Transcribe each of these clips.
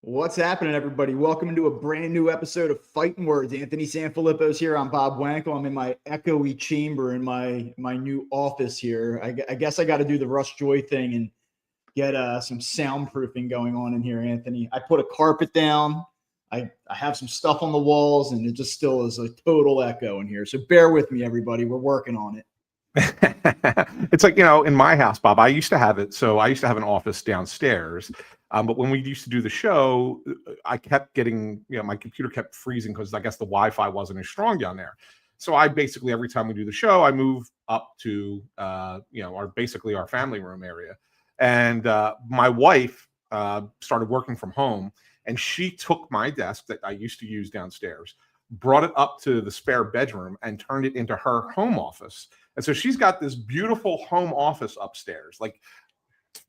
What's happening, everybody? Welcome to a brand new episode of Fighting Words. Anthony Sanfilippo's here. I'm Bob Wankel. I'm in my echoey chamber in my new office here. I guess I got to do the Rush Joy thing and get some soundproofing going on in here, Anthony. I put a carpet down. I have some stuff on the walls, and it just still is a total echo in here. So bear with me, everybody. We're working on it. It's like, in my house, Bob, I used to have it. So I used to have an office downstairs. But when we used to do the show, I kept getting, my computer kept freezing because I guess the Wi-Fi wasn't as strong down there. So I basically, every time we do the show, I move up to, our family room area. And my wife started working from home, and she took my desk that I used to use downstairs, brought it up to the spare bedroom, and turned it into her home office. And so she's got this beautiful home office upstairs, like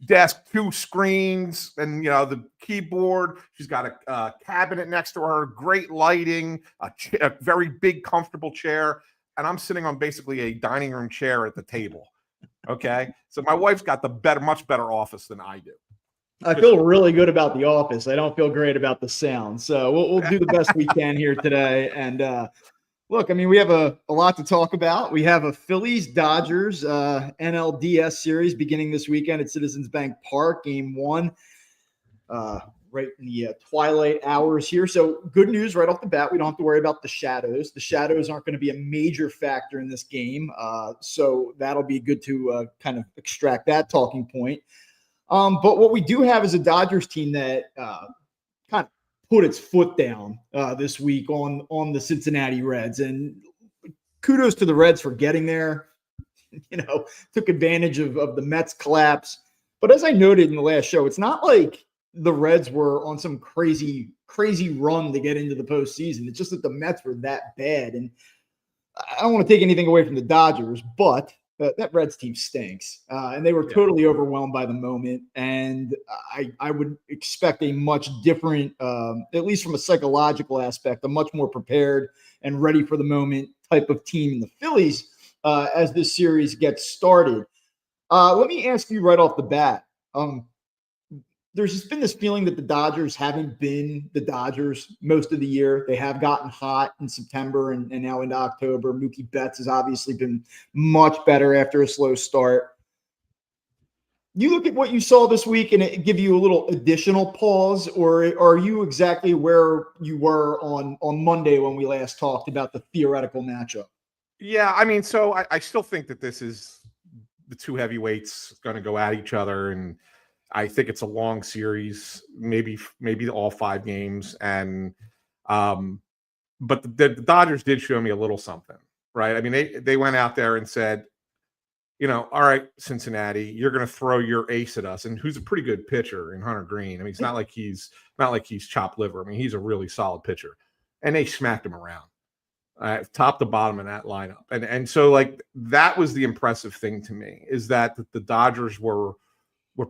desk, 2 screens, and the keyboard. She's got a cabinet next to her, great lighting, a very big, comfortable chair, and I'm sitting on basically a dining room chair at the table. Okay, so my wife's got much better office than I do. I feel really good about the office. I don't feel great about the sound. So we'll do the best we can here today. And look, we have a lot to talk about. We have a Phillies-Dodgers NLDS series beginning this weekend at Citizens Bank Park, Game 1, right in the twilight hours here. So good news right off the bat. We don't have to worry about the shadows. The shadows aren't going to be a major factor in this game. So that'll be good to kind of extract that talking point. But what we do have is a Dodgers team that kind of put its foot down this week on the Cincinnati Reds. And kudos to the Reds for getting there. Took advantage of the Mets collapse. But as I noted in the last show, it's not like the Reds were on some crazy run to get into the postseason. It's just that the Mets were that bad. And I don't want to take anything away from the Dodgers, but that Reds team stinks, and they were totally overwhelmed by the moment. And I would expect a much different, at least from a psychological aspect, a much more prepared and ready for the moment type of team in the Phillies as this series gets started. Let me ask you right off the bat. There's just been this feeling that the Dodgers haven't been the Dodgers most of the year. They have gotten hot in September and now into October. Mookie Betts has obviously been much better after a slow start. You look at what you saw this week and it give you a little additional pause, or are you exactly where you were on Monday when we last talked about the theoretical matchup? Yeah, so I still think that this is the 2 heavyweights going to go at each other, and I think it's a long series, maybe all 5 games. And but the Dodgers did show me a little something, right? They went out there and said, all right, Cincinnati, you're going to throw your ace at us, and who's a pretty good pitcher in Hunter Green. It's not like he's chopped liver. He's a really solid pitcher, and they smacked him around, top to bottom in that lineup. And so like that was the impressive thing to me, is that the Dodgers were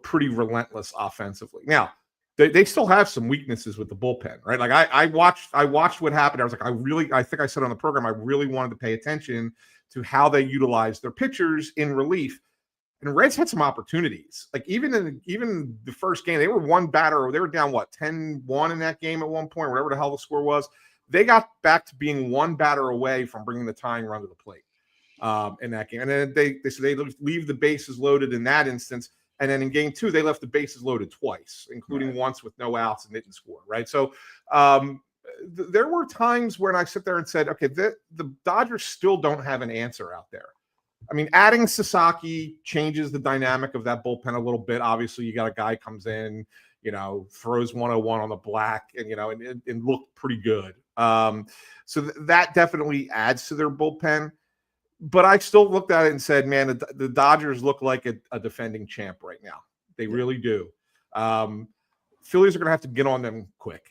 pretty relentless offensively. Now, they still have some weaknesses with the bullpen, right? Like I watched what happened. I was like, I think I said on the program, I really wanted to pay attention to how they utilize their pitchers in relief. And Reds had some opportunities. Like even the first game, they were one batter, they were down 10-1 in that game at one point, whatever the hell the score was. They got back to being one batter away from bringing the tying run to the plate in that game. And then they leave the bases loaded in that instance. And then in game 2, they left the bases loaded twice, including once with no outs and didn't score, right? So there were times when I sit there and said, okay, the Dodgers still don't have an answer out there. Adding Sasaki changes the dynamic of that bullpen a little bit. Obviously, you got a guy comes in, throws 101 on the black and looked pretty good. So that definitely adds to their bullpen. But I still looked at it and said, man, the Dodgers look like a defending champ right now. They really do. Phillies are going to have to get on them quick.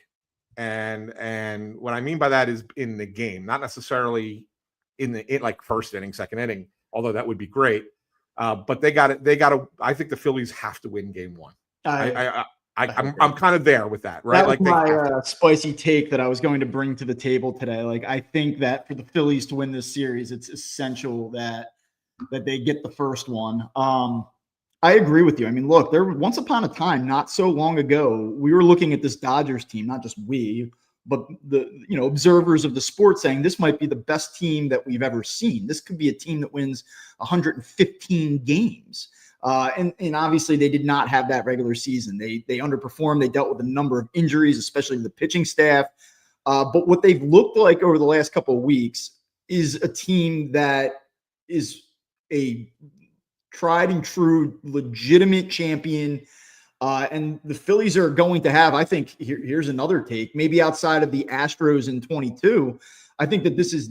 And what I mean by that is in the game, not necessarily in like first inning, second inning, although that would be great. But they got to, I think the Phillies have to win game 1. I'm kind of there with that, right? That was my spicy take that I was going to bring to the table today. Like, I think that for the Phillies to win this series, it's essential that they get the first one. I agree with you. I mean, look, there once upon a time, not so long ago, we were looking at this Dodgers team, not just we, but the observers of the sport saying this might be the best team that we've ever seen. This could be a team that wins 115 games. And obviously they did not have that regular season. They underperformed. They dealt with a number of injuries, especially the pitching staff. But what they've looked like over the last couple of weeks is a team that is a tried and true, legitimate champion. And the Phillies are going to have, I think, here's another take, maybe outside of the Astros in 22, I think that this is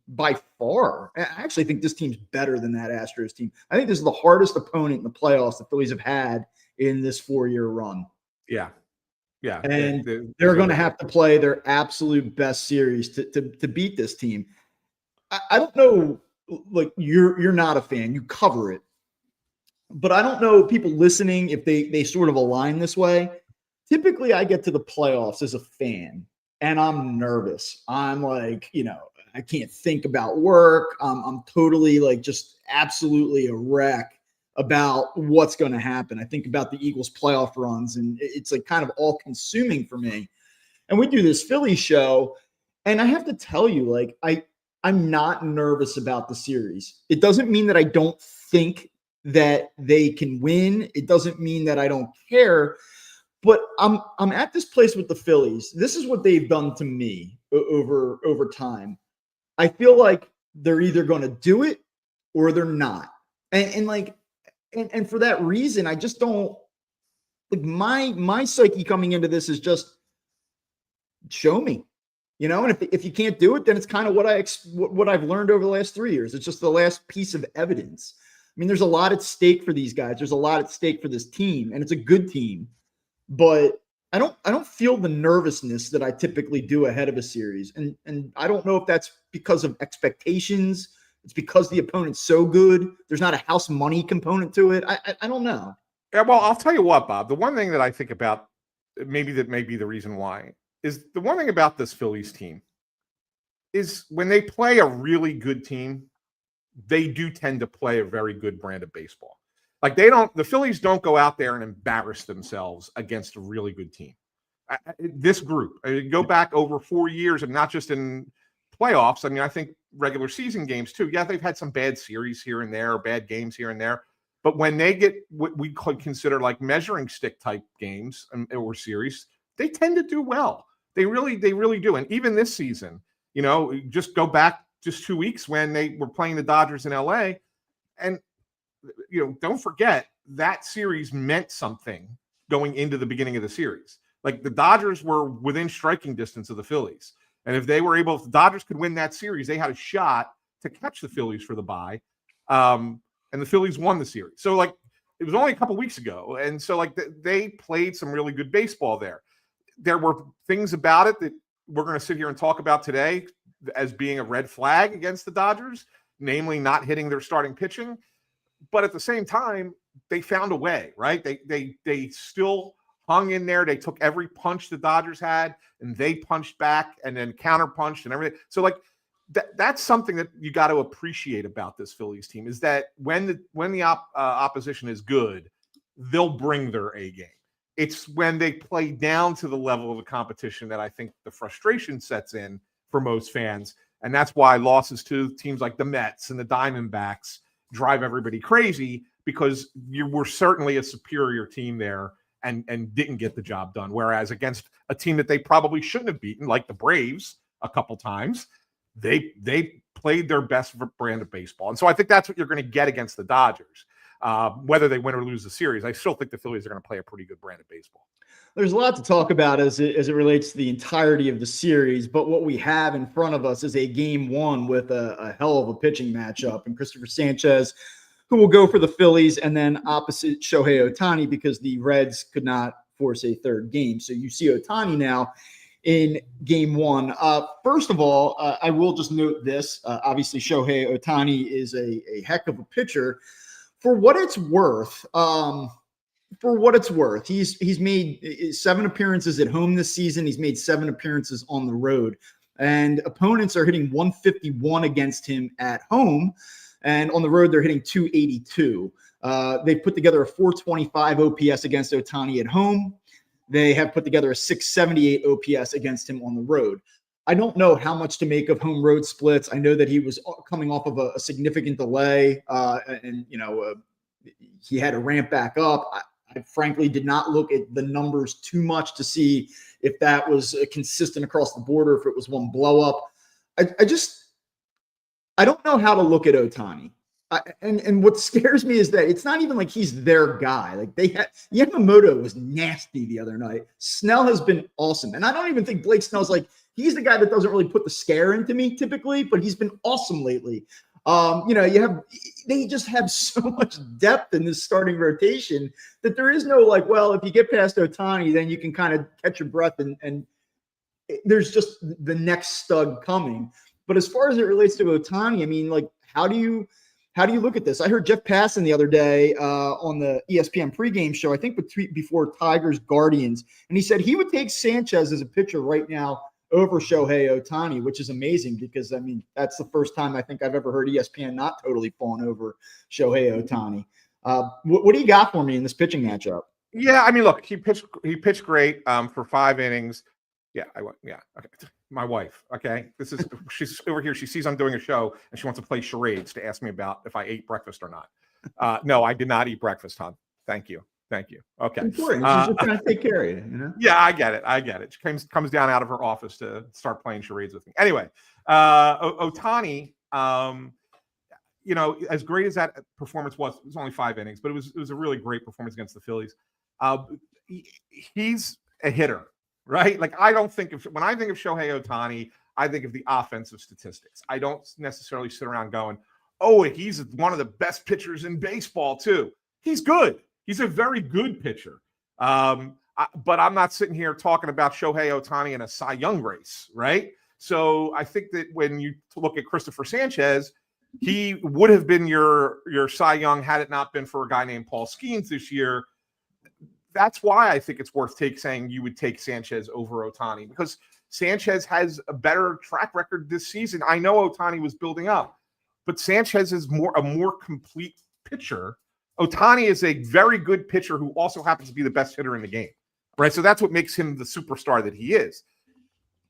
by far, I actually think this team's better than that Astros team. I think this is the hardest opponent in the playoffs the Phillies have had in this 4-year run. Yeah. Yeah. And they're going to have to play their absolute best series to beat this team. I don't know, like you're not a fan, you cover it. But I don't know people listening if they sort of align this way. Typically, I get to the playoffs as a fan, and I'm nervous. I'm like, I can't think about work. I'm totally like just absolutely a wreck about what's going to happen. I think about the Eagles playoff runs, and it's like kind of all consuming for me. And we do this Philly show, and I have to tell you, like, I'm not nervous about the series. It doesn't mean that I don't think that they can win. It doesn't mean that I don't care, but I'm at this place with the Phillies. This is what they've done to me over time. I feel like they're either going to do it or they're not. And for that reason, I just don't like my psyche coming into this is just show me, and if you can't do it, then it's kind of what I've learned over the last 3 years. It's just the last piece of evidence. I mean, there's a lot at stake for these guys. There's a lot at stake for this team, and it's a good team. But I don't feel the nervousness that I typically do ahead of a series. And I don't know if that's because of expectations. It's because the opponent's so good. There's not a house money component to it. I don't know. Yeah, well, I'll tell you what, Bob. The one thing that I think about, maybe that may be the reason why, is the one thing about this Phillies team is when they play a really good team, they do tend to play a very good brand of baseball. Like the Phillies don't go out there and embarrass themselves against a really good team. This group, go back over 4 years, and not just in playoffs. I mean, I think regular season games too. Yeah, they've had some bad series here and there, bad games here and there. But when they get what we could consider like measuring stick type games or series, they tend to do well. They really do. And even this season, just go back just 2 weeks when they were playing the Dodgers in LA. And, don't forget that series meant something going into the beginning of the series. Like the Dodgers were within striking distance of the Phillies. And if the Dodgers could win that series, they had a shot to catch the Phillies for the bye. And the Phillies won the series. So like, it was only a couple weeks ago. And so like they played some really good baseball there. There were things about it that we're going to sit here and talk about today as being a red flag against the Dodgers, namely not hitting their starting pitching. But at the same time, they found a way, right? They still hung in there. They took every punch the Dodgers had, and they punched back and then counterpunched and everything. So like that's something that you got to appreciate about this Phillies team, is that when the opposition is good, they'll bring their A game. It's when they play down to the level of the competition that I think the frustration sets in for most fans. And that's why losses to teams like the Mets and the Diamondbacks drive everybody crazy, because you were certainly a superior team there and didn't get the job done. Whereas against a team that they probably shouldn't have beaten, like the Braves a couple times, they played their best brand of baseball. And so I think that's what you're going to get against the Dodgers. Whether they win or lose the series, I still think the Phillies are going to play a pretty good brand of baseball. There's a lot to talk about as it relates to the entirety of the series, but what we have in front of us is a game one with a hell of a pitching matchup, and Christopher Sanchez, who will go for the Phillies, and then opposite Shohei Ohtani, because the Reds could not force a third game. So you see Ohtani now in game one. First of all, I will just note this. Obviously, Shohei Ohtani is a heck of a pitcher. For what it's worth, he's made 7 appearances at home this season. He's made 7 appearances on the road, and opponents are hitting 151 against him at home, and on the road they're hitting 282. They've put together a 425 OPS against Ohtani at home. They have put together a 678 OPS against him on the road. I don't know how much to make of home road splits. I know that he was coming off of a significant delay, and he had to ramp back up. I frankly did not look at the numbers too much to see if that was consistent across the board or if it was one blow up. I don't know how to look at Ohtani. And what scares me is that it's not even like he's their guy. Like Yamamoto was nasty the other night. Snell has been awesome. And I don't even think Blake Snell's like, he's the guy that doesn't really put the scare into me typically, but he's been awesome lately. They just have so much depth in this starting rotation that there is no like, well, if you get past Ohtani, then you can kind of catch your breath and there's just the next stud coming. But as far as it relates to Ohtani, I mean, like, how do you look at this? I heard Jeff Passan the other day on the ESPN pregame show, I think before Tigers Guardians, and he said he would take Sanchez as a pitcher right now over Shohei Ohtani, which is amazing because, I mean, that's the first time I think I've ever heard ESPN not totally falling over Shohei Ohtani. What do you got for me in this pitching matchup? Yeah, I mean, look, he pitched great for 5 innings. Yeah, okay. My wife, okay? She's over here. She sees I'm doing a show and she wants to play charades to ask me about if I ate breakfast or not. No, I did not eat breakfast, hon. Thank you. Okay. Important. She's just trying to take care of you, you know? Yeah, I get it. She comes down out of her office to start playing charades with me. Anyway, Ohtani, as great as that performance was, it was only 5 innings, but it was a really great performance against the Phillies. He's a hitter. Right? Like, when I think of Shohei Ohtani, I think of the offensive statistics. I don't necessarily sit around going, oh, he's one of the best pitchers in baseball too. He's good. He's a very good pitcher. But I'm not sitting here talking about Shohei Ohtani in a Cy Young race, right? So I think that when you look at Christopher Sanchez, he would have been your Cy Young had it not been for a guy named Paul Skeens this year. That's why I think it's worth saying you would take Sanchez over Ohtani, because Sanchez has a better track record this season. I know Ohtani was building up, but Sanchez is a more complete pitcher. Ohtani is a very good pitcher who also happens to be the best hitter in the game, right? So that's what makes him the superstar that he is.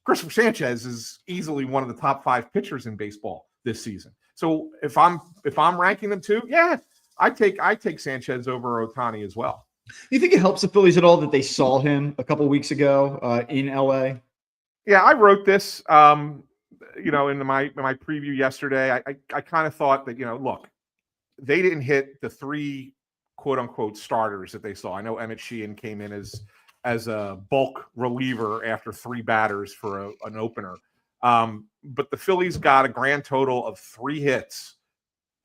Christopher Sanchez is easily one of the top 5 pitchers in baseball this season. So if I'm ranking them too, yeah, I take Sanchez over Ohtani as well. Do you think it helps the Phillies at all that they saw him a couple of weeks ago in LA? Yeah, I wrote this, in my preview yesterday. I kind of thought that, look, they didn't hit the 3 quote unquote starters that they saw. I know Emmett Sheehan came in as a bulk reliever after 3 batters for an opener. But the Phillies got a grand total of 3 hits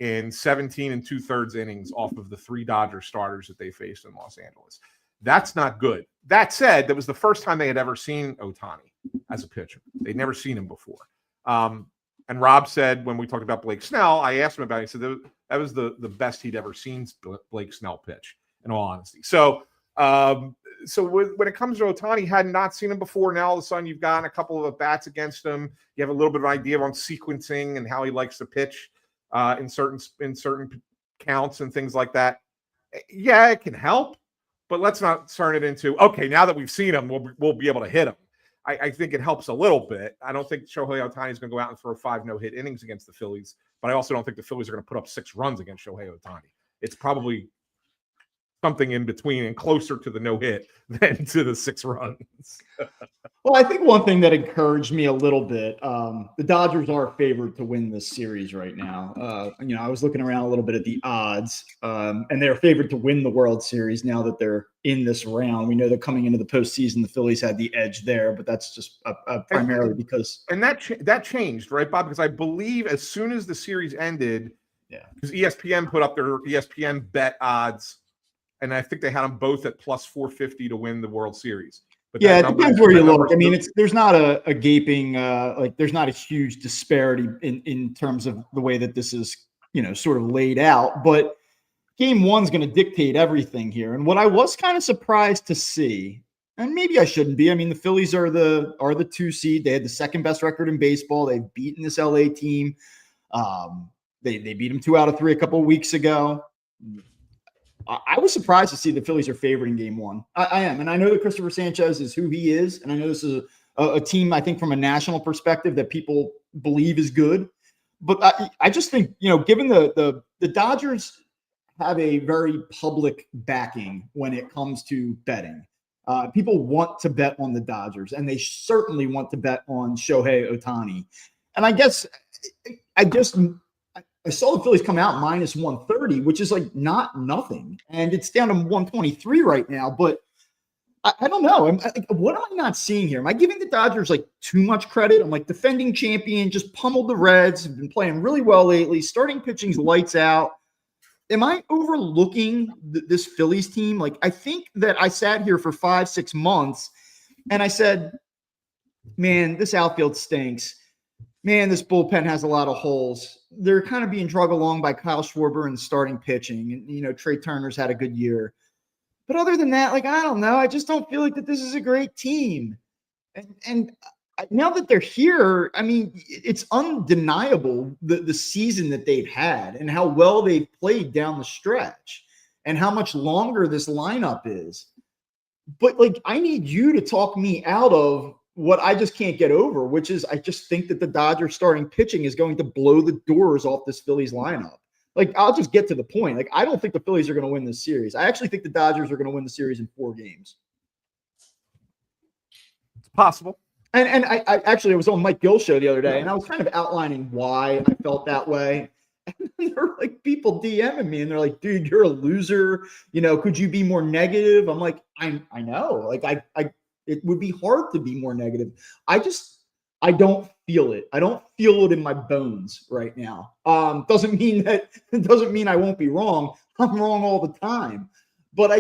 in 17 2/3 innings off of the 3 Dodgers starters that they faced in Los Angeles. That's not good. That said, that was the first time they had ever seen Ohtani as a pitcher. They'd never seen him before. And Rob said, when we talked about Blake Snell, I asked him about it. He said that was the best he'd ever seen Blake Snell pitch, in all honesty. So when it comes to Ohtani, had not seen him before. Now all of a sudden you've gotten a couple of bats against him. You have a little bit of an idea on sequencing and how he likes to pitch in certain counts and things like that. Yeah, it can help, but let's not turn it into, okay, now that we've seen him, we'll be able to hit him. I think it helps a little bit. I don't think Shohei Ohtani is going to go out and throw 5 no-hit innings against the Phillies, but I also don't think the Phillies are going to put up 6 runs against Shohei Ohtani. It's probably something in between and closer to the no-hit than to the 6 runs. Well, I think one thing that encouraged me a little bit, the Dodgers are favored to win this series right now. I was looking around a little bit at the odds, and they're favored to win the World Series now that they're in this round. We know that coming into the postseason, the Phillies had the edge there, but that's just primarily because. And that changed, right, Bob? Because I believe as soon as the series ended, because ESPN put up their ESPN bet odds, and I think they had them both at plus 450 to win the World Series. But yeah, it depends where you look. I mean, there's not a gaping there's not a huge disparity in terms of the way that this is, sort of laid out. But game 1's going to dictate everything here. And what I was kind of surprised to see, and maybe I shouldn't be. I mean, the Phillies are the 2 seed. They had the second best record in baseball. They've beaten this LA team. They beat them 2 out of 3 a couple of weeks ago. I was surprised to see the Phillies are favored in game one. I am. And I know that Christopher Sanchez is who he is. And I know this is a team, I think, from a national perspective that people believe is good. But I just think, given the Dodgers have a very public backing when it comes to betting. People want to bet on the Dodgers, and they certainly want to bet on Shohei Ohtani. And I guess I saw the Phillies come out minus 130, which is like not nothing. And it's down to 123 right now. But I don't know. What am I not seeing here? Am I giving the Dodgers like too much credit? I'm like defending champion, just pummeled the Reds, have been playing really well lately. Starting pitching's lights out. Am I overlooking this Phillies team? Like, I think that I sat here for 5-6 months and I said, man, this outfield stinks. Man, this bullpen has a lot of holes. They're kind of being drug along by Kyle Schwarber and starting pitching. And, Trey Turner's had a good year. But other than that, like, I don't know. I just don't feel like that this is a great team. And now that they're here, I mean, it's undeniable the season that they've had and how well they've played down the stretch and how much longer this lineup is. But, like, I need you to talk me out of what I just can't get over, which is I just think that the Dodgers starting pitching is going to blow the doors off this Phillies lineup. Like, I'll just get to the point. Like, I don't think the Phillies are going to win this series. I actually think the Dodgers are going to win the series in 4 games. It's possible. And I actually was on Mike Gill's show the other day, and I was kind of outlining why I felt that way. And there were like people DMing me, and they're like, "Dude, you're a loser. Could you be more negative?" I'm like, I know. Like, it would be hard to be more negative. I don't feel it. I don't feel it in my bones right now. Doesn't mean I won't be wrong. I'm wrong all the time, but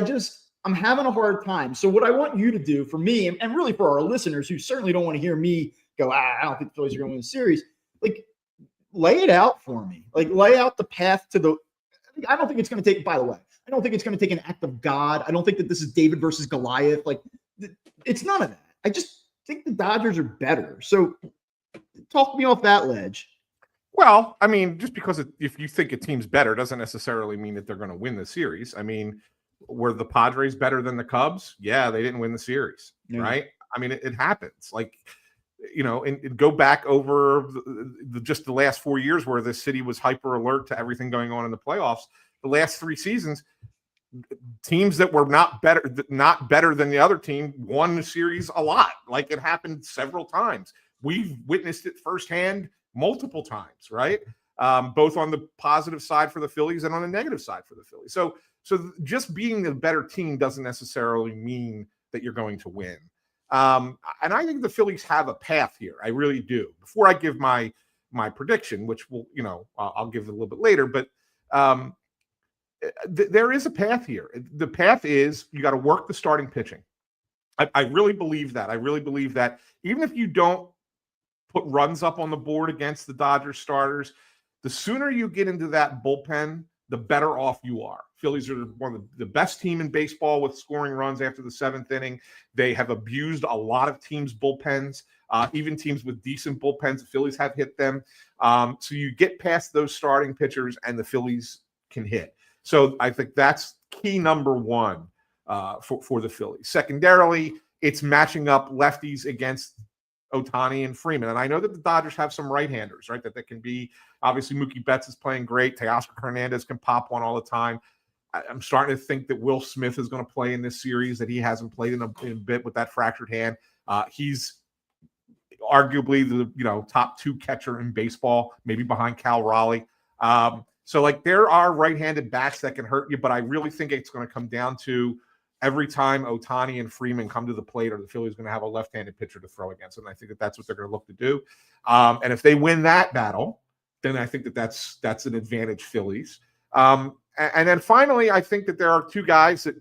I'm having a hard time. So what I want you to do for me, and really for our listeners who certainly don't want to hear me go, I don't think the Phillies are going to win the series. Like, lay it out for me. Like, lay out the path to I don't think it's going to take, by the way, I don't think it's going to take an act of God. I don't think that this is David versus Goliath. Like, it's none of that. I just think the Dodgers are better. So talk me off that ledge. Well, I mean, just because if you think a team's better doesn't necessarily mean that they're going to win the series. I mean, were the Padres better than the Cubs? Yeah, they didn't win the series, right? I mean, it happens. Like, and go back over just the last 4 years where this city was hyper alert to everything going on in the playoffs. The last 3 seasons, teams that were not better than the other team won the series a lot. Like, it happened several times. We've witnessed it firsthand multiple times, right? Both on the positive side for the Phillies and on the negative side for the Phillies. So just being a better team doesn't necessarily mean that you're going to win. And I think the Phillies have a path here. I really do. Before I give my prediction, which I'll give it a little bit later, but there is a path here. The path is you got to work the starting pitching. I really believe that. I really believe that even if you don't put runs up on the board against the Dodgers starters, the sooner you get into that bullpen, the better off you are. Phillies are one of the best team in baseball with scoring runs after the 7th inning. They have abused a lot of teams' bullpens, even teams with decent bullpens. The Phillies have hit them. So you get past those starting pitchers and the Phillies can hit. So I think that's key number 1 for the Phillies. Secondarily, it's matching up lefties against Ohtani and Freeman. And I know that the Dodgers have some right-handers, right? That can be, obviously Mookie Betts is playing great. Teoscar Hernandez can pop one all the time. I'm starting to think that Will Smith is going to play in this series, that he hasn't played in a bit with that fractured hand. He's arguably the top 2 catcher in baseball, maybe behind Cal Raleigh. So like there are right-handed bats that can hurt you, but I really think it's going to come down to every time Ohtani and Freeman come to the plate, or the Phillies going to have a left-handed pitcher to throw against them. And I think that that's what they're going to look to do. And if they win that battle, then I think that that's an advantage Phillies. And then finally, I think that there are 2 guys that,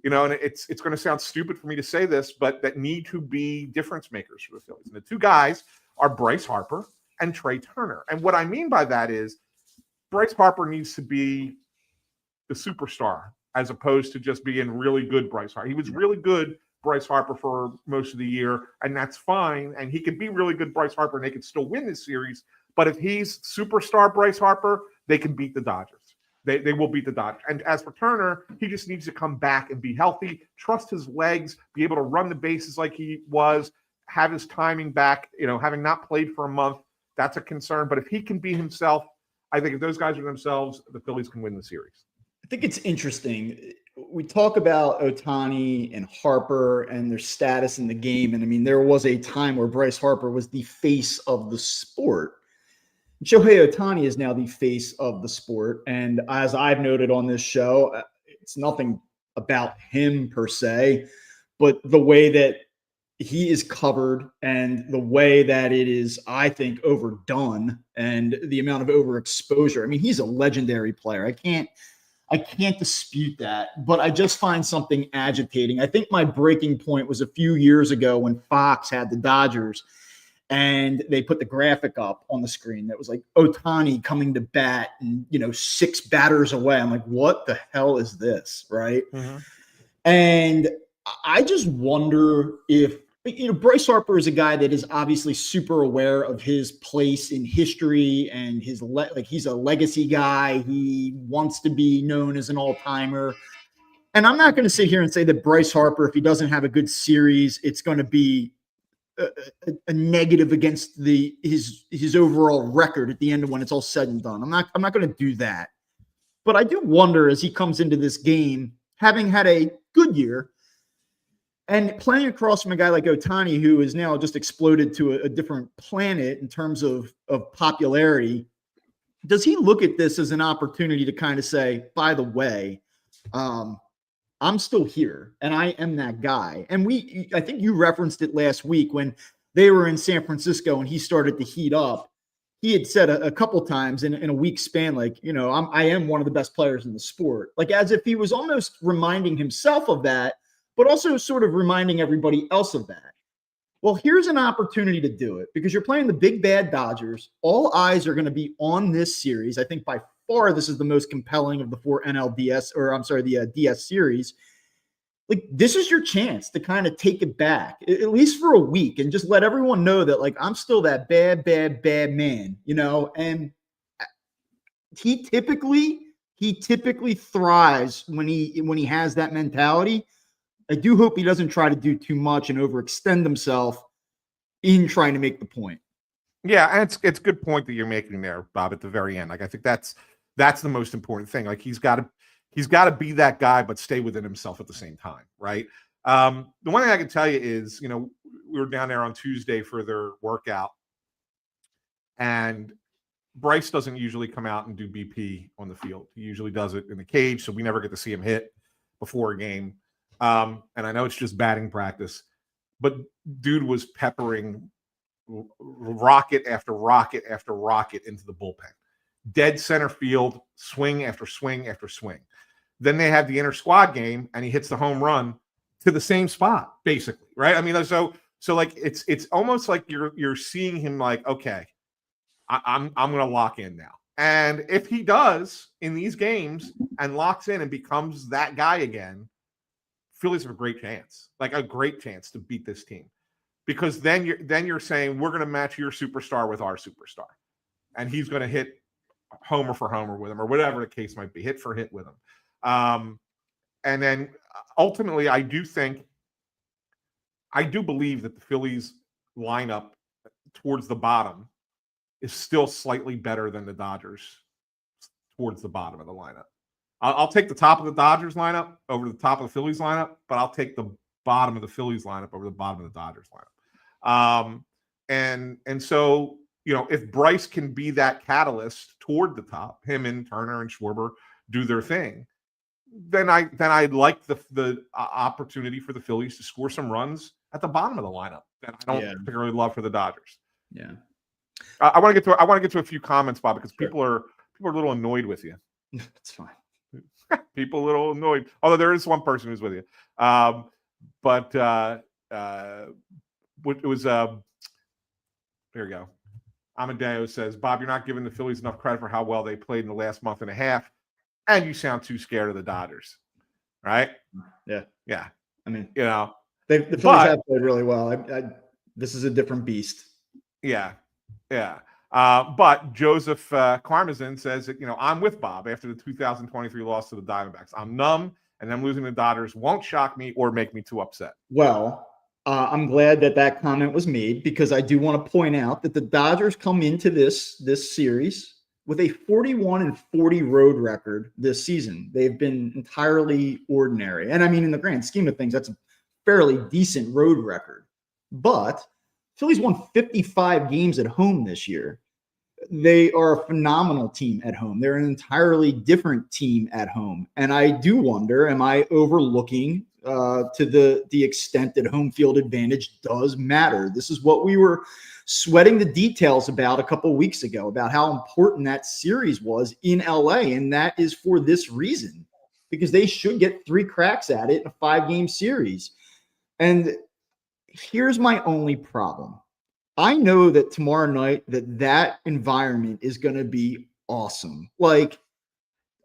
and it's going to sound stupid for me to say this, but that need to be difference makers for the Phillies. And the 2 guys are Bryce Harper and Trey Turner. And what I mean by that is Bryce Harper needs to be the superstar as opposed to just being really good Bryce Harper. He was really good Bryce Harper for most of the year, and that's fine. And he can be really good Bryce Harper, and they can still win this series. But if he's superstar Bryce Harper, they can beat the Dodgers. They will beat the Dodgers. And as for Turner, he just needs to come back and be healthy, trust his legs, be able to run the bases like he was, have his timing back. Having not played for a month, that's a concern. But if he can be himself, I think if those guys are themselves, the Phillies can win the series. I think it's interesting. We talk about Ohtani and Harper and their status in the game. And I mean, there was a time where Bryce Harper was the face of the sport. Shohei Ohtani is now the face of the sport. And as I've noted on this show, it's nothing about him per se, but the way that he is covered and the way that it is, I think, overdone and the amount of overexposure. I mean, he's a legendary player. I can't dispute that, but I just find something agitating. I think my breaking point was a few years ago when Fox had the Dodgers and they put the graphic up on the screen that was like Ohtani coming to bat and, 6 batters away. I'm like, what the hell is this? Right. Mm-hmm. And I just wonder if, Bryce Harper is a guy that is obviously super aware of his place in history and his he's a legacy guy. He wants to be known as an all-timer. And I'm not going to sit here and say that Bryce Harper, if he doesn't have a good series, it's going to be a negative against his overall record at the end of when it's all said and done. I'm not going to do that. But I do wonder as he comes into this game, having had a good year, and playing across from a guy like Ohtani, who is now just exploded to a different planet in terms of popularity, does he look at this as an opportunity to kind of say, by the way, I'm still here and I am that guy? And I think you referenced it last week when they were in San Francisco and he started to heat up. He had said a couple times in a week span, like, I am one of the best players in the sport, like as if he was almost reminding himself of that, but also sort of reminding everybody else of that. Well, here's an opportunity to do it because you're playing the big bad Dodgers. All eyes are going to be on this series. I think by far this is the most compelling of the 4 the DS series. Like, this is your chance to kind of take it back, at least for a week, and just let everyone know that, like, I'm still that bad, bad, bad man, and he typically thrives when he has that mentality. I do hope he doesn't try to do too much and overextend himself in trying to make the point. Yeah, and it's a good point that you're making there, Bob, at the very end. Like, I think that's the most important thing. Like, he's got to be that guy, but stay within himself at the same time, right? The one thing I can tell you is, we were down there on Tuesday for their workout, and Bryce doesn't usually come out and do BP on the field. He usually does it in the cage, so we never get to see him hit before a game. And I know it's just batting practice, but dude was peppering rocket after rocket after rocket into the bullpen. Dead center field, swing after swing after swing. Then they have the inter squad game, and he hits the home run to the same spot, basically, right? I mean, so like it's almost like you're seeing him like, okay, I'm going to lock in now. And if he does in these games and locks in and becomes that guy again, Phillies have a great chance to beat this team, because then you're saying we're going to match your superstar with our superstar, and he's going to hit homer for homer with him, or whatever the case might be, hit for hit with him. And then ultimately, I do believe that the Phillies lineup towards the bottom is still slightly better than the Dodgers towards the bottom of the lineup. I'll take the top of the Dodgers lineup over the top of the Phillies lineup, but I'll take the bottom of the Phillies lineup over the bottom of the Dodgers lineup. And so, if Bryce can be that catalyst toward the top, him and Turner and Schwarber do their thing, then I'd like the opportunity for the Phillies to score some runs at the bottom of the lineup that I don't particularly love for the Dodgers. Yeah. I want to get to a few comments, Bob, because people are a little annoyed with you. That's fine. People a little annoyed, although there is one person who's with you. But it was here we go. Amadeo says, Bob, you're not giving the Phillies enough credit for how well they played in the last month and a half, and you sound too scared of the Dodgers. Right? Yeah. I mean, the Phillies have played really well. This is a different beast. Yeah. But Joseph Karmazin says that, I'm with Bob after the 2023 loss to the Diamondbacks. I'm numb, and them losing the Dodgers won't shock me or make me too upset. Well, I'm glad that comment was made, because I do want to point out that the Dodgers come into this series with a 41-40 road record this season. They've been entirely ordinary. And I mean, in the grand scheme of things, that's a fairly decent road record. But Phillies won 55 games at home this year. They are a phenomenal team at home. They're an entirely different team at home. And I do wonder, am I overlooking to the extent that home field advantage does matter? This is what we were sweating the details about a couple of weeks ago, about how important that series was in LA. And that is for this reason, because they should get 3 cracks at it in a 5-game series. And here's my only problem. I know that tomorrow night that environment is going to be awesome. Like,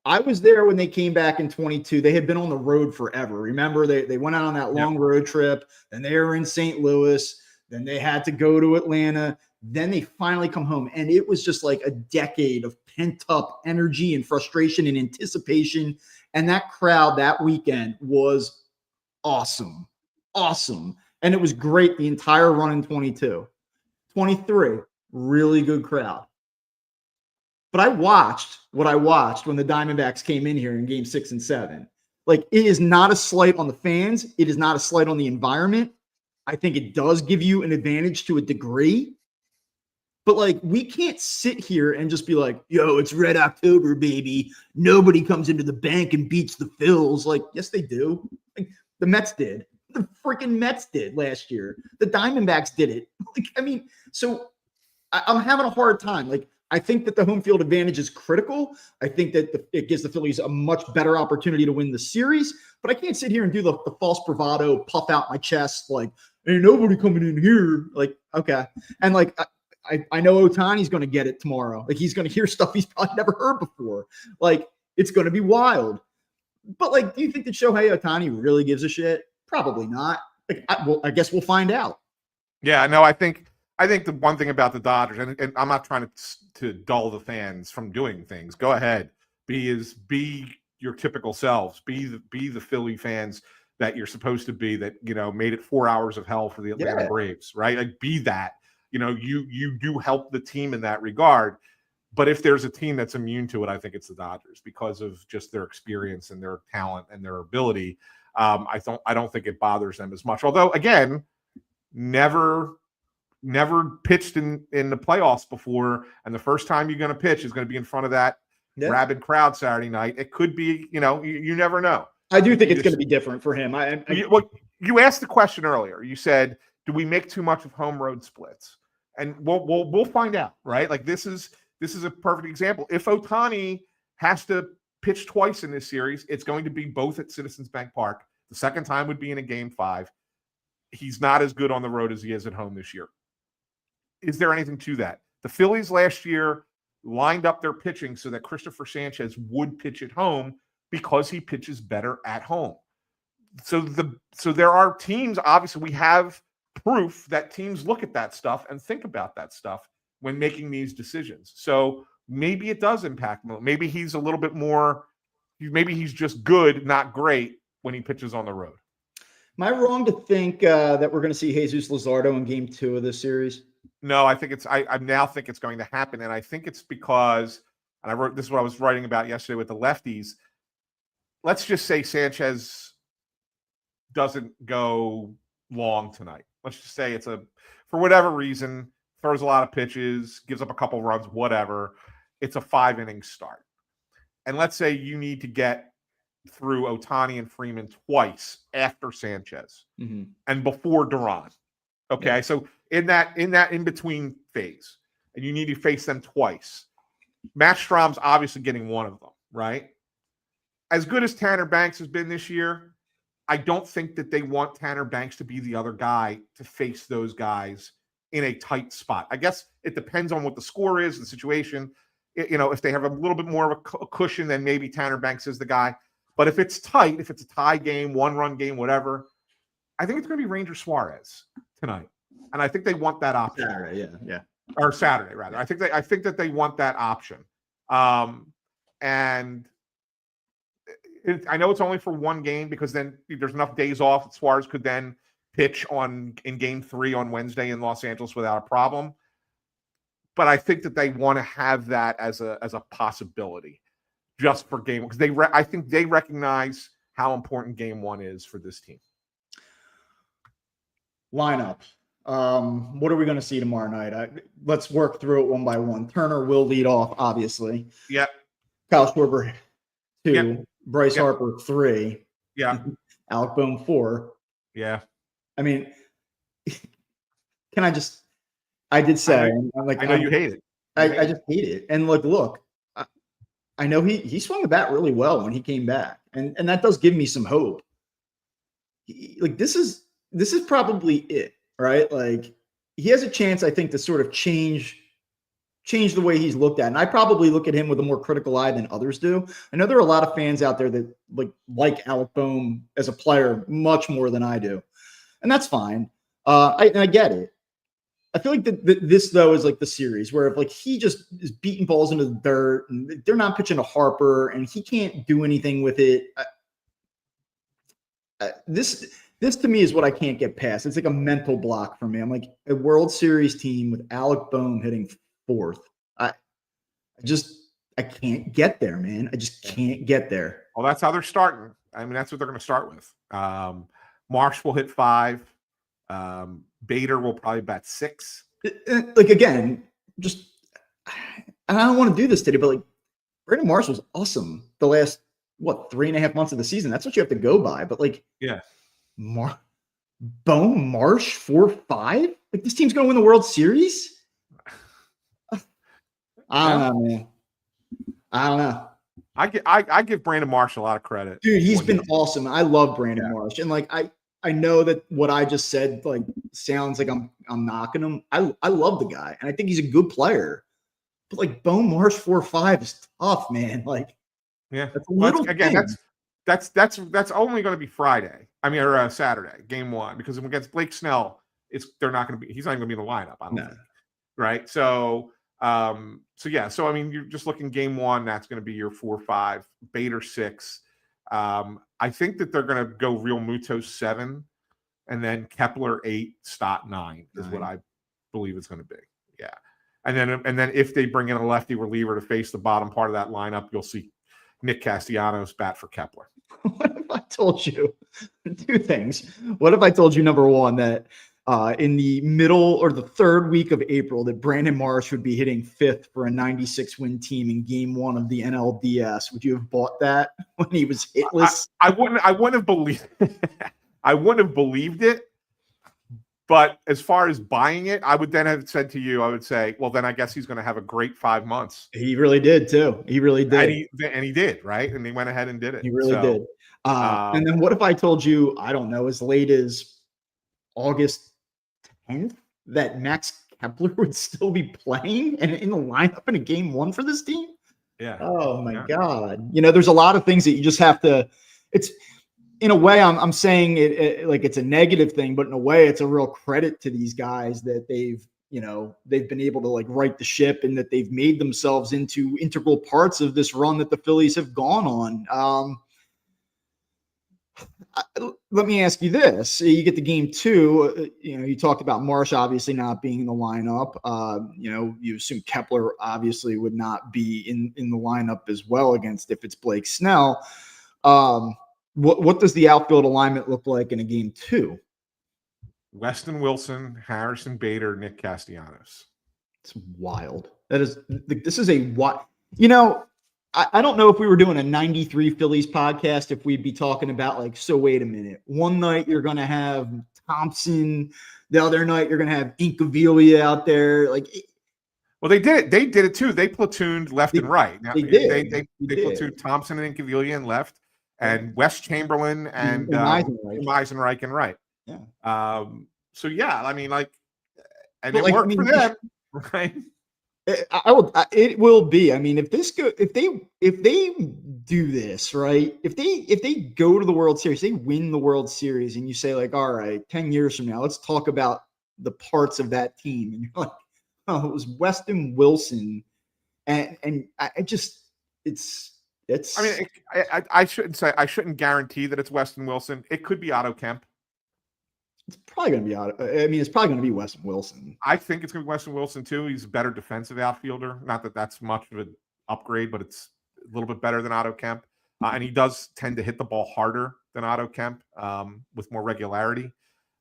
I was there when they came back in 22. They had been on the road forever. Remember, they went out on that long road trip, and they were in St. Louis. Then they had to go to Atlanta. Then they finally come home, and it was just like a decade of pent-up energy and frustration and anticipation. And that crowd that weekend was awesome. Awesome. And it was great the entire run in 22. 23, really good crowd. But I watched what I watched when the Diamondbacks came in here in game 6 and 7. Like, it is not a slight on the fans. It is not a slight on the environment. I think it does give you an advantage to a degree. But, like, we can't sit here and just be like, yo, it's Red October, baby. Nobody comes into the bank and beats the Phils. Like, yes, they do. Like, the Mets did. The freaking Mets did last year. The Diamondbacks did it. Like, I mean, so I'm having a hard time. Like, I think that the home field advantage is critical. I think that it gives the Phillies a much better opportunity to win the series. But I can't sit here and do the false bravado, puff out my chest, like, ain't nobody coming in here. Like, okay. And, like, I know Ohtani's going to get it tomorrow. Like, he's going to hear stuff he's probably never heard before. Like, it's going to be wild. But, like, do you think that Shohei Ohtani really gives a shit? Probably not. Like, I guess we'll find out. Yeah, no, I think the one thing about the Dodgers, and I'm not trying to dull the fans from doing things. Go ahead, be your typical selves. Be the Philly fans that you're supposed to be. That made it 4 hours of hell for the Atlanta Braves, right? Like, be that. You do help the team in that regard. But if there's a team that's immune to it, I think it's the Dodgers, because of just their experience and their talent and their ability. I don't think it bothers them as much. Although, again, never pitched in the playoffs before, and the first time you're going to pitch is going to be in front of that rabid crowd Saturday night. It could be, you never know. I do think it's going to be different for him. You asked the question earlier. You said, "Do we make too much of home road splits?" And we'll find out, right? Like, this is a perfect example. If Ohtani has to pitch twice in this series, it's going to be both at Citizens Bank Park. The second time would be in a game 5. He's not as good on the road as he is at home this year. Is there anything to that? The Phillies last year lined up their pitching so that Christopher Sanchez would pitch at home because he pitches better at home. So there are teams, obviously we have proof that teams look at that stuff and think about that stuff when making these decisions. So maybe it does impact him. Maybe he's a little bit more, maybe he's just good, not great when he pitches on the road. Am I wrong to think that we're going to see Jesus Luzardo in game 2 of this series? No, I think I now think it's going to happen. And I think it's because, and this is what I was writing about yesterday with the lefties. Let's just say Sanchez doesn't go long tonight. Let's just say for whatever reason, throws a lot of pitches, gives up a couple runs, whatever. It's a 5-inning start. And let's say you need to get through Ohtani and Freeman twice after Sanchez and before Duran. Okay. Yeah. So in that in-between phase, and you need to face them twice. Matt Strom's obviously getting one of them, right? As good as Tanner Banks has been this year, I don't think that they want Tanner Banks to be the other guy to face those guys in a tight spot. I guess it depends on what the score is, the situation. If they have a little bit more of a cushion, then maybe Tanner Banks is the guy. But if it's tight, if it's a tie game, 1-run game, whatever, I think it's going to be Ranger Suarez tonight. And I think they want that option. Yeah. or Saturday rather. I think that they want that option. And I know it's only for one game because then there's enough days off that Suarez could then pitch in game 3 on Wednesday in Los Angeles without a problem. But I think that they want to have that as a possibility just for game, because I think they recognize how important game 1 is for this team. Lineup. What are we going to see tomorrow night? Let's work through it one by one. Turner will lead off, obviously. Yeah. Kyle Schwarber 2. Yeah. Bryce Harper 3. Yeah. Alec Bohm 4. Yeah. I mean, I did say, I know you hate it. I just hate it. And look, I know he swung the bat really well when he came back, and that does give me some hope. This is probably it, right? Like, he has a chance, I think, to sort of change the way he's looked at. And I probably look at him with a more critical eye than others do. I know there are a lot of fans out there that like Alec Bohm as a player much more than I do. And that's fine. I get it. I feel like this, though, is like the series where if he just is beating balls into the dirt and they're not pitching to Harper and he can't do anything with it. This to me is what I can't get past. It's like a mental block for me. I'm like, a World Series team with Alec Bohm hitting 4th. I can't get there, man. I just can't get there. Well, that's how they're starting. I mean, that's what they're going to start with. Marsh will hit 5. Bader will probably bat 6. Again, I don't want to do this today, but Brandon Marsh was awesome the last 3.5 months of the season. That's what you have to go by. But yeah, Bohm Marsh 4-5. This team's going to win the World Series. I don't know, man. I don't know. I give Brandon Marsh a lot of credit. Dude, he's been awesome. I love Brandon Marsh. And I know that what I just said sounds like I'm knocking him. I love the guy, and I think he's a good player. But Bohm Marsh 4-5 is tough, man. Yeah. That's only going to be Friday. I mean, or Saturday, game 1, because against Blake Snell, he's not going to be in the lineup. I don't think. Right. So yeah. So I mean, you're just looking game 1. That's going to be your 4-5. Bader 6. I think that they're going to go Real Muto 7, and then Kepler 8, Stott 9 is what I believe it's going to be. Yeah, and then if they bring in a lefty reliever to face the bottom part of that lineup, you'll see Nick Castellanos bat for Kepler. What if I told you 2 things? What if I told you, number one, that in the middle or the 3rd week of April, that Brandon Marsh would be hitting 5th for a 96-win team in game 1 of the NLDS? Would you have bought that when he was hitless? I wouldn't have believed I wouldn't have believed it. But as far as buying it, I would then have said to you, I would say, well, then I guess he's going to have a great 5 months. He really did too. He really did. And he did, right? And he went ahead and did it. He really did. And then what if I told you, I don't know, as late as August 10th, that Max Kepler would still be playing and in the lineup in a game 1 for this team? Yeah. Oh my God. There's a lot of things that you just have to, in a way, I'm saying it like it's a negative thing, but in a way, it's a real credit to these guys that they've been able to right the ship, and that they've made themselves into integral parts of this run that the Phillies have gone on. Let me ask you this. You get to game 2, you talked about Marsh obviously not being in the lineup. You assume Kepler obviously would not be in the lineup as well if it's Blake Snell. What does the outfield alignment look like in a game 2? Weston Wilson, Harrison Bader, Nick Castellanos. It's wild. This is a what? I don't know if we were doing a 93 Phillies podcast, if we'd be talking about so wait a minute. One night you're going to have Thompson. The other night you're going to have Incaviglia out there. Well, they did it. They did it too. They platooned left and right. Now, they did. They platooned Thompson and Incaviglia in left, and West Chamberlain and Eisenreich in right. Yeah. So yeah, I mean, and it worked for them, right? It will be. I mean, if they do this right, if they go to the World Series, they win the World Series, and you say all right, 10 years from now, let's talk about the parts of that team, and you're Oh, it was Weston Wilson, and I just it's. I mean, I shouldn't guarantee that it's Weston Wilson. It could be Otto Kemp. It's probably going to be it's probably going to be Weston Wilson. I think it's going to be Weston Wilson too. He's a better defensive outfielder. Not that that's much of an upgrade, but it's a little bit better than Otto Kemp. And he does tend to hit the ball harder than Otto Kemp with more regularity.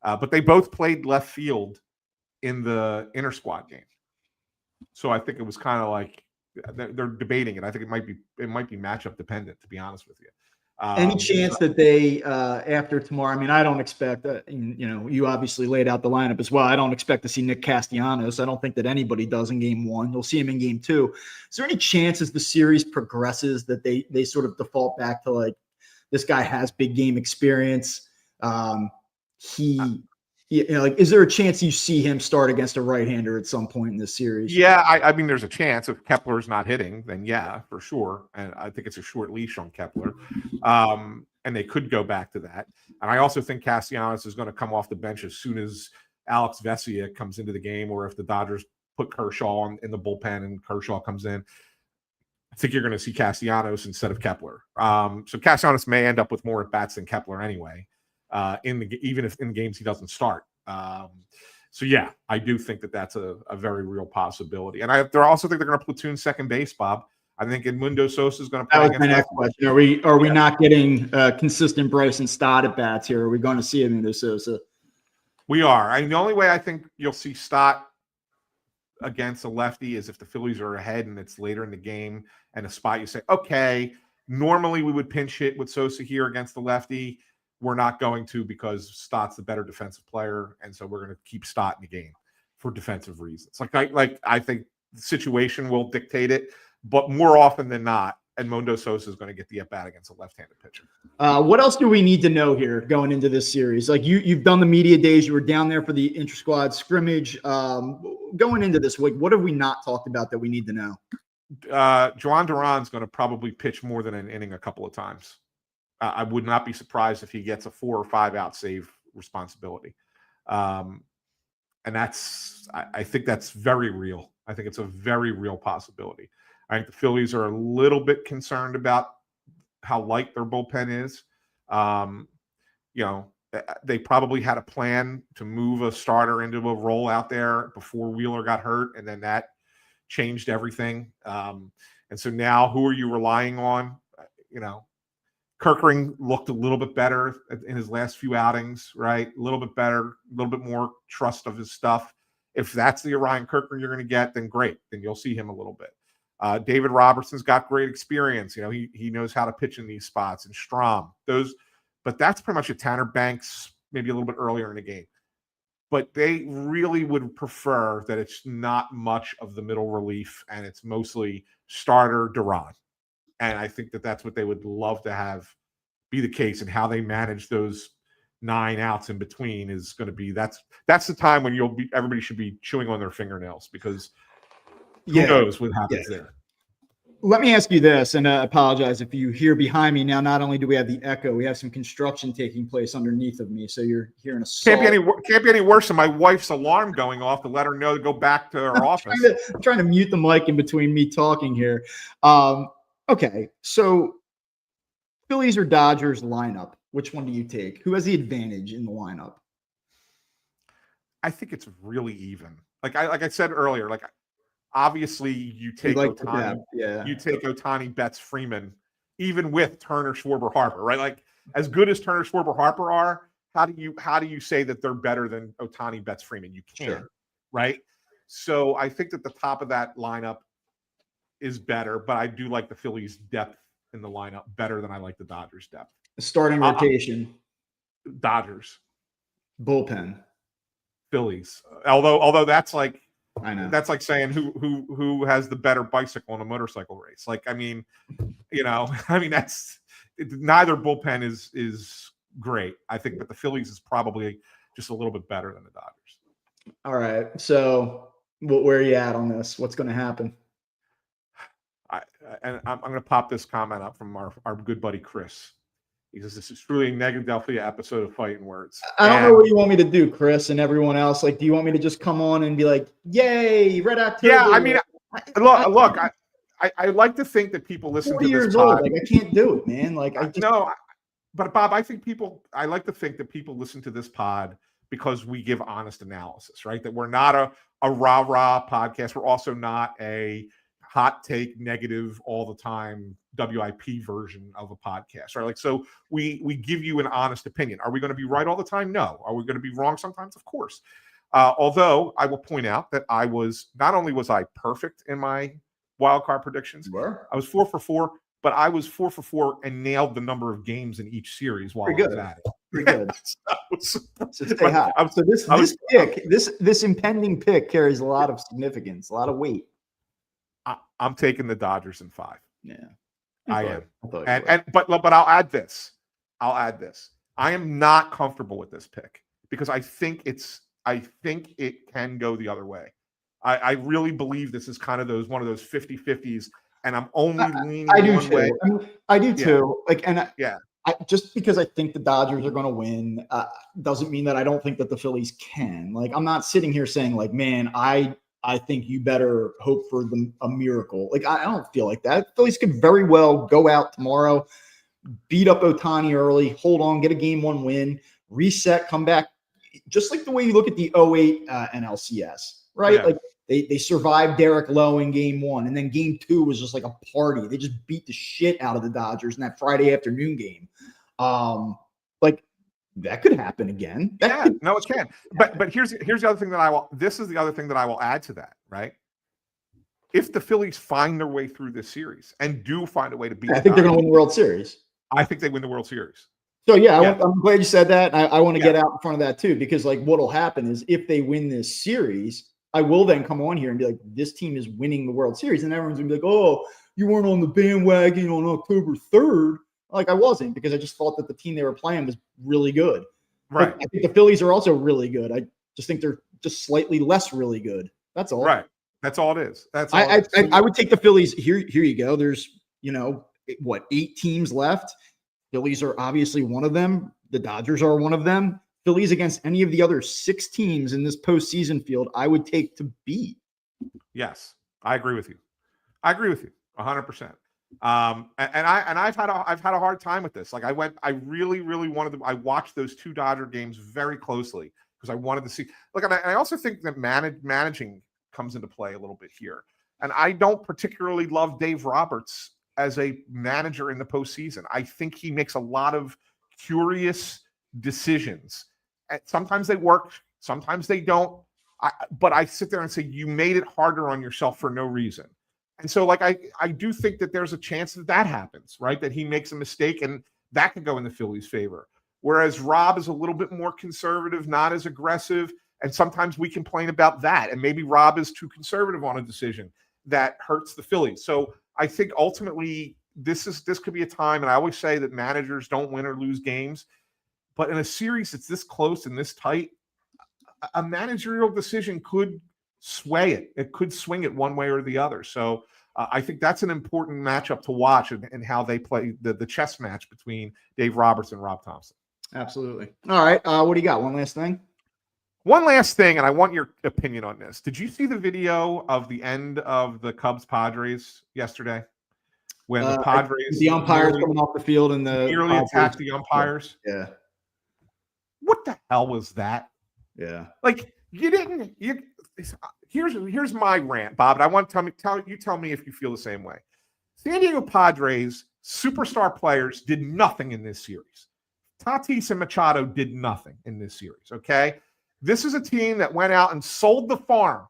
But they both played left field in the inter squad game. So I think it was kind of like they're debating it. I think it might be matchup dependent, to be honest with you. Any chance that they after tomorrow? I mean, I don't expect that. You obviously laid out the lineup as well. I don't expect to see Nick Castellanos. I don't think that anybody does in game one. You'll see him in game two. Is there any chance as the series progresses that they sort of default back to like this guy has big game experience? Like, is there a chance you see him start against a right-hander at some point in this series? Yeah, I mean, there's a chance if Kepler's not hitting, then yeah, for sure. And I think it's a short leash on Kepler. And they could go back to that. And I also think Castellanos is going to come off the bench as soon as Alex Vesia comes into the game, or if the Dodgers put Kershaw in the bullpen and Kershaw comes in. I think you're going to see Castellanos instead of Kepler. So Castellanos may end up with more at-bats than Kepler anyway. Even if in games he doesn't start. So yeah, I do think that that's a very real possibility. And I also think they're going to platoon second base, Bob. I think Edmundo Sosa is going to play. That was my next question. Are we not getting consistent Bryson Stott at bats here? Are we going to see Edmundo Sosa? We are. I mean, the only way I think you'll see Stott against a lefty is if the Phillies are ahead and it's later in the game and a spot you say, okay, normally we would pinch hit with Sosa here against the lefty. We're not going to because Stott's the better defensive player, and so we're going to keep Stott in the game for defensive reasons. I think the situation will dictate it, but more often than not, Edmundo Sosa is going to get the at bat against a left-handed pitcher. What else do we need to know here going into this series? Like you've done the media days, you were down there for the inter-squad scrimmage. Going into this week, what have we not talked about that we need to know? Juan Duran's going to probably pitch more than an inning a couple of times. I would not be surprised if he gets a 4 or 5 out save responsibility. And I think that's very real. I think it's a very real possibility. I think the Phillies are a little bit concerned about how light their bullpen is. They probably had a plan to move a starter into a role out there before Wheeler got hurt, and then that changed everything. And so now who are you relying on? Kerkering looked a little bit better in his last few outings, right? A little bit better, a little bit more trust of his stuff. If that's the Orion Kerkering you're going to get, then great. Then you'll see him a little bit. David Robertson's got great experience. He knows how to pitch in these spots, and Strahm. But that's pretty much a Tanner Banks, maybe a little bit earlier in the game. But they really would prefer that it's not much of the middle relief, and it's mostly starter Duran. And I think that that's what they would love to have be the case, and how they manage those 9 outs in between is going to be that's the time when everybody should be chewing on their fingernails, because who knows what happens there. Let me ask you this, and I apologize if you hear behind me now. Not only do we have the echo, we have some construction taking place underneath of me, so you're hearing a saw. Can't be any worse than my wife's alarm going off to let her know to go back to her office. I'm trying to mute the mic in between me talking here. Okay, so Phillies or Dodgers lineup, which one do you take? Who has the advantage in the lineup? I think it's really even. Like I said earlier, obviously you take Ohtani, you take Ohtani, Betts, Freeman, even with Turner, Schwarber, Harper, right? Like, as good as Turner, Schwarber, Harper are, how do you say that they're better than Ohtani, Betts, Freeman? You can't, sure. Right? So I think that the top of that lineup is better, but I do like the Phillies' depth in the lineup better than I like the Dodgers' depth. Starting rotation. Dodgers. Bullpen. Phillies. Although that's like, I know, that's like saying who has the better bicycle in a motorcycle race. Like, that's neither bullpen is great. I think, but the Phillies is probably just a little bit better than the Dodgers. All right. So where are you at on this? What's going to happen? I'm going to pop this comment up from our good buddy Chris. because this is truly a Negadelphia episode of Fighting Words. I don't know what you want me to do, Chris, and everyone else. Like, do you want me to just come on and be like, "Yay, Red October"? Yeah, I mean, look, I like to think that people listen to this 4 years pod. old. Like, I can't do it, man. Like, but Bob, I like to think that people listen to this pod because we give honest analysis, right? That we're not a rah-rah podcast. We're also not a hot take, negative all the time WIP version of a podcast, right? Like, so we give you an honest opinion. Are we going to be right all the time? No. Are we going to be wrong sometimes? Of course. Although I will point out that not only was I perfect in my wild card predictions, I was 4 for 4, but I was 4 for 4 and nailed the number of games in each series while I was at it. Pretty good. So stay hot. So this impending pick carries a lot of significance, a lot of weight. I'm taking the Dodgers in 5. Yeah, I am. But I'll add this. I am not comfortable with this pick because I think it can go the other way. I really believe this is kind of one of those 50-50s, and I'm only leaning one way. I do too. Like, and just because I think the Dodgers are going to win doesn't mean that I don't think that the Phillies can. Like, I'm not sitting here saying like, man, I think you better hope for a miracle. Like, I don't feel like that. Phillies could very well go out tomorrow, beat up Ohtani early, hold on, get a game 1 win, reset, come back, just like the way you look at the 08 NLCS, right? Yeah. Like, they survived Derek Lowe in game 1, and then game 2 was just like a party. They just beat the shit out of the Dodgers in that Friday afternoon game. Like, that could happen again. No, it can. But here's the other thing this is the other thing that I will add to that, right? If the Phillies find their way through this series and do find a way to beat, I think they're going to win the World Series. I think they win the World Series. So I'm glad you said that. I want to get out in front of that too, because like what'll happen is if they win this series, I will then come on here and be like, this team is winning the World Series, and everyone's gonna be like, oh, you weren't on the bandwagon on October 3rd. Like, I wasn't, because I just thought that the team they were playing was really good. Right. But I think the Phillies are also really good. I just think they're just slightly less really good. That's all. Right. That's all it is. I would take the Phillies. Here you go. There's 8 teams left. Phillies are obviously one of them. The Dodgers are one of them. Phillies against any of the other 6 teams in this postseason field, I would take to beat. Yes, I agree with you. 100%. And I've had a hard time with this. Like, I really wanted to. I watched those 2 Dodger games very closely because I wanted to see. Look, and I also think that managing comes into play a little bit here. And I don't particularly love Dave Roberts as a manager in the postseason. I think he makes a lot of curious decisions. And sometimes they work, sometimes they don't. But I sit there and say, you made it harder on yourself for no reason. And so, like, I do think that there's a chance that happens, right? That he makes a mistake, and that could go in the Phillies' favor. Whereas Rob is a little bit more conservative, not as aggressive, and sometimes we complain about that. And maybe Rob is too conservative on a decision that hurts the Phillies. So I think ultimately this could be a time, and I always say that managers don't win or lose games, but in a series that's this close and this tight, a managerial decision could sway it. It could swing it one way or the other. So I think that's an important matchup to watch and how they play the chess match between Dave Roberts and Rob Thompson. Absolutely. All right. What do you got? One last thing? One last thing, and I want your opinion on this. Did you see the video of the end of the Cubs-Padres yesterday? When the Padres... The umpires coming off the field and the... Nearly attacked the umpires? Yeah. What the hell was that? Yeah. Like, here's my rant, Bob, and I want to tell me if you feel the same way. San Diego Padres superstar players did nothing in this series. Tatis and Machado did nothing in this series, okay? This is a team that went out and sold the farm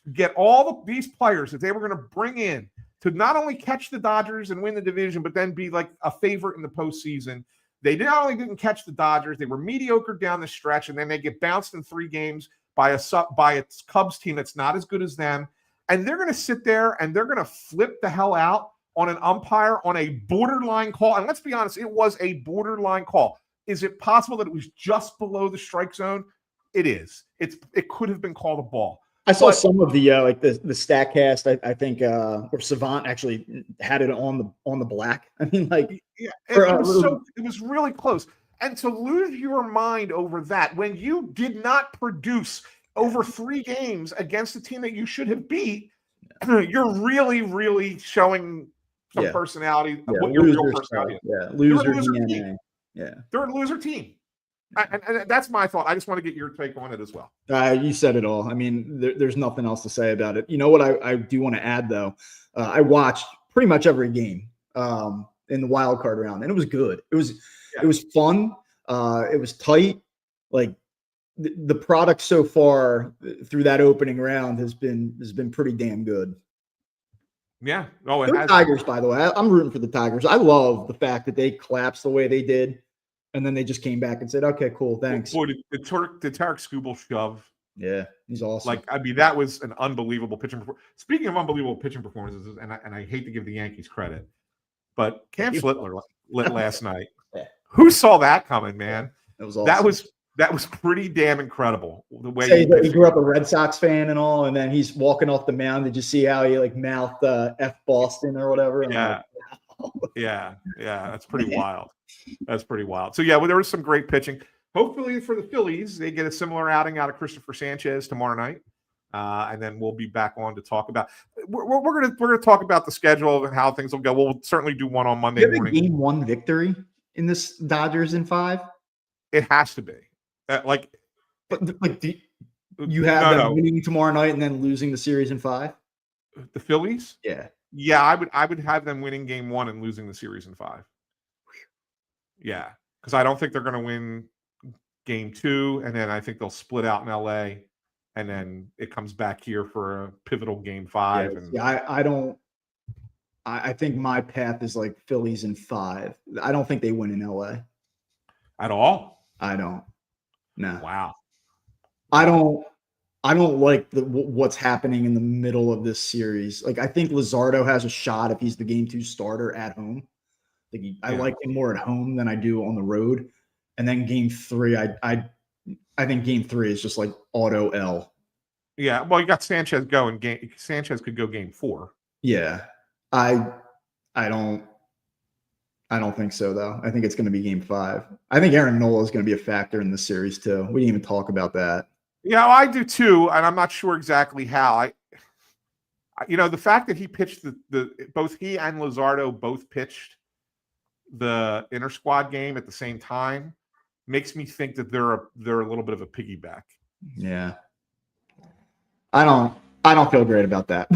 to get all these players that they were going to bring in to not only catch the Dodgers and win the division, but then be like a favorite in the postseason. They not only didn't catch the Dodgers, they were mediocre down the stretch, and then they get bounced in 3 games by a Cubs team that's not as good as them. And they're going to sit there and they're going to flip the hell out on an umpire on a borderline call. And let's be honest, it was a borderline call. Is it possible that it was just below the strike zone? It is. It could have been called a ball. I saw some of the like the Statcast. I think or Savant actually had it on the black. I mean, like it was really close. And to lose your mind over that when you did not produce over 3 games against a team that you should have beat, you're really, really showing some personality. What your real personality is. Yeah, loser team. Yeah, they're a loser team. And that's my thought. I just want to get your take on it as well. You said it all. I mean, there's nothing else to say about it. You know what I do want to add, though? I watched pretty much every game in the wild card round, and it was good. It was fun. It was tight. Like the product so far through that opening round has been pretty damn good. Yeah. Oh, the Tigers, by the way. I'm rooting for the Tigers. I love the fact that they collapsed the way they did. And then they just came back and said, "Okay, cool, thanks." Boy, the Tarek Skubal shove. Yeah, he's awesome. Like, I mean, that was an unbelievable pitching performance. Speaking of unbelievable pitching performances, and I hate to give the Yankees credit, but Cam Schlittler lit last night. Yeah. Who saw that coming, man? That was awesome. That was pretty damn incredible. The way he grew up a Red Sox fan and all, and then he's walking off the mound. Did you see how he like mouthed F Boston or whatever? Yeah. Yeah, that's pretty wild. That's pretty wild. So yeah, well, there was some great pitching. Hopefully for the Phillies, they get a similar outing out of Christopher Sanchez tomorrow night, and then we'll be back on to talk about. We're gonna talk about the schedule and how things will go. We'll certainly do one on Monday morning. Game 1 victory in this Dodgers in 5. It has to be you have them winning tomorrow night and then losing the series in 5. The Phillies, yeah, I would have them winning game 1 and losing the series in 5. Yeah, because I don't think they're going to win game 2, and then I think they'll split out in LA, and then it comes back here for a pivotal game 5. I don't. I think my path is like Phillies in 5. I don't think they win in LA at all. I don't. No. Wow. I don't like what's happening in the middle of this series. Like, I think Luzardo has a shot if he's the game 2 starter at home. I like him more at home than I do on the road. And then game 3, I think game 3 is just like auto L. Yeah, well, you got Sanchez going. Sanchez could go game 4. Yeah, I don't think so though. I think it's going to be game 5. I think Aaron Nola is going to be a factor in this series too. We didn't even talk about that. Yeah, I do too, and I'm not sure exactly how. The fact that he pitched both he and Luzardo both pitched the inter squad game at the same time makes me think that they're a little bit of a piggyback. Yeah, I don't feel great about that.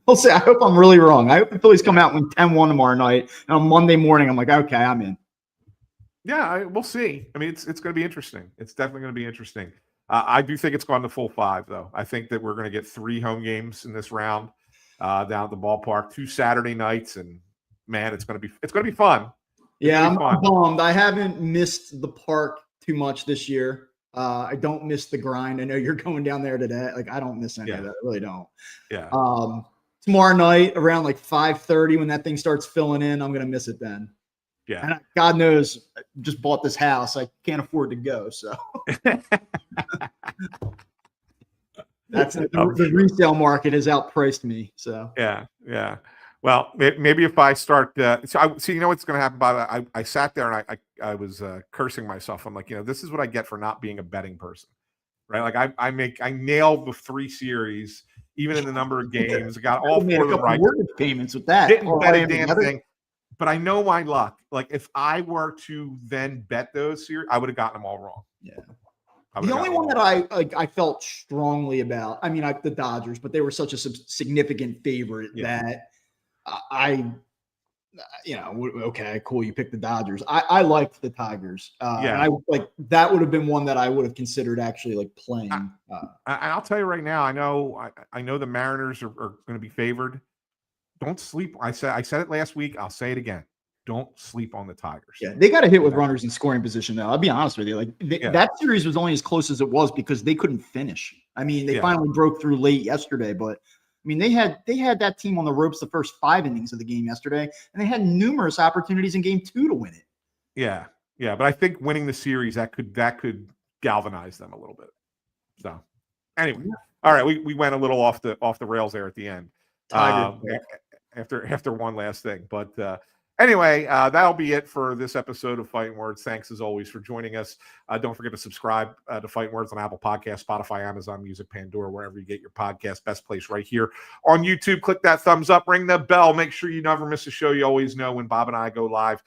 We'll see. I hope I'm really wrong. I hope the Phillies come out and 10-1 tomorrow night, and on Monday morning I'm like, okay, I'm in. Yeah, we'll see. I mean, it's going to be interesting. It's definitely going to be interesting. I do think it's gone to full 5, though. I think that we're going to get 3 home games in this round down at the ballpark, 2 Saturday nights, and man, it's going to be fun. I'm bummed. I haven't missed the park too much this year. I don't miss the grind. I know you're going down there today. Like, I don't miss any of that. I really don't. Yeah. Tomorrow night around like 5:30 when that thing starts filling in, I'm going to miss it then. Yeah. And God knows, I just bought this house. I can't afford to go. So that's the resale market has outpriced me. So yeah. Well, maybe if I start, you know what's going to happen? By the way, I sat there and I was cursing myself. I'm like, this is what I get for not being a betting person, right? Like I nailed the 3 series, even in the number of games. I got all 4 of the right payments with that. Didn't bet a damn thing. But I know my luck. Like, if I were to then bet those series, I would have gotten them all wrong. Yeah. The only one that I felt strongly about, I mean, the Dodgers, but they were such a significant favorite that okay, cool. You picked the Dodgers. I liked the Tigers. And that would have been one that I would have considered actually like playing. And I'll tell you right now, I know the Mariners are going to be favored. Don't sleep. I said it last week. I'll say it again. Don't sleep on the Tigers. Yeah, they got to hit with runners in scoring position, though. I'll be honest with you. Like that series was only as close as it was because they couldn't finish. I mean, they finally broke through late yesterday, but I mean, they had that team on the ropes the first 5 innings of the game yesterday, and they had numerous opportunities in game 2 to win it. Yeah, but I think winning the series that could galvanize them a little bit. So anyway, all right, we went a little off the rails there at the end. After one last thing, but anyway, that'll be it for this episode of Fighting Words. Thanks as always for joining us. Don't forget to subscribe to Fighting Words on Apple Podcasts, Spotify, Amazon Music, Pandora, wherever you get your podcast. Best place right here on YouTube. Click that thumbs up, ring the bell. Make sure you never miss a show. You always know when Bob and I go live.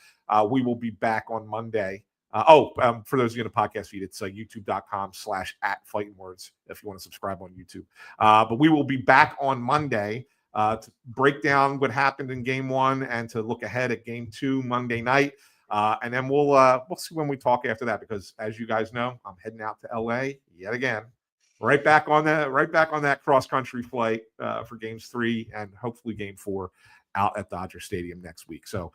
We will be back on Monday. For those of you in the podcast feed, it's youtube.com/@fightingwords if you want to subscribe on YouTube. But we will be back on Monday to break down what happened in game 1 and to look ahead at game 2 Monday night. And then we'll see when we talk after that, because as you guys know, I'm heading out to LA yet again. Right back on that cross-country flight for games 3 and hopefully game 4 out at Dodger Stadium next week. So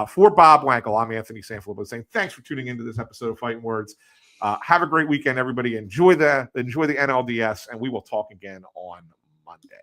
for Bob Wankel, I'm Anthony Sanfilippo saying thanks for tuning into this episode of Fighting Words. Have a great weekend, everybody. Enjoy the NLDS, and we will talk again on Monday.